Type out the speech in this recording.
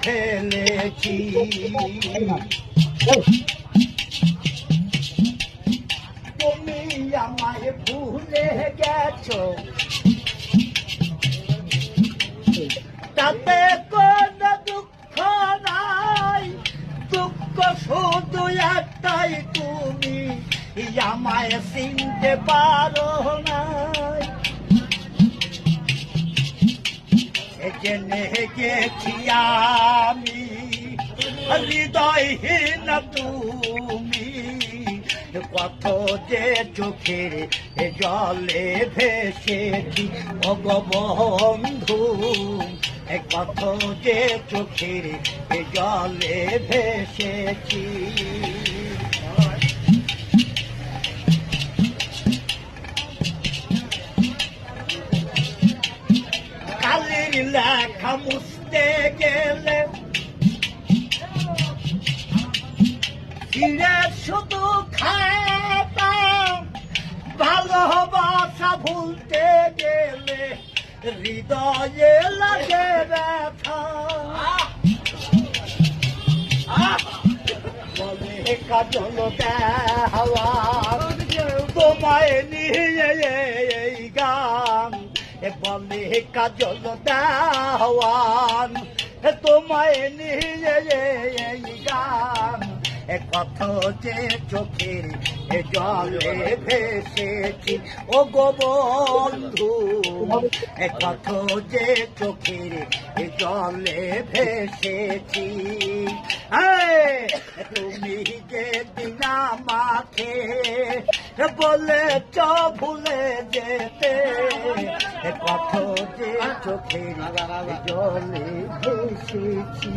ফেলেছি। তুমি আমায় ভুলে গেছো, তাতে কোনো দুঃখ নাই, দুঃখ শুধু একটাই, তুমি আমায় চিনতে পারো নাই। জেনে গেছি আমি হৃদয়হীন তুমি, কত যে চোখের জলে ভেসেছি ভগবন্ধু, কত যে চোখের জলে ভেসেছি। কালির লেখা মুছতে গেলে ফিরে শুধু খাতা, ভালোবাসা ভুলতে গেলে হৃদয়ে লাগে ব্যথা। বলে কাজল দেওয়া তোমায় নিয়ে এই গান, বলে কাজল দেওয়ান তোমায় নিয়ে এই গান, কত যে চোখের জলে ভেসেছি ও গো বন্ধু, কত যে চোখের জলে ভেসেছি। তুমি যে দিন আমাকে বলেছ ভুলে যেতে, কত যে চোখের জলে ভেসেছি।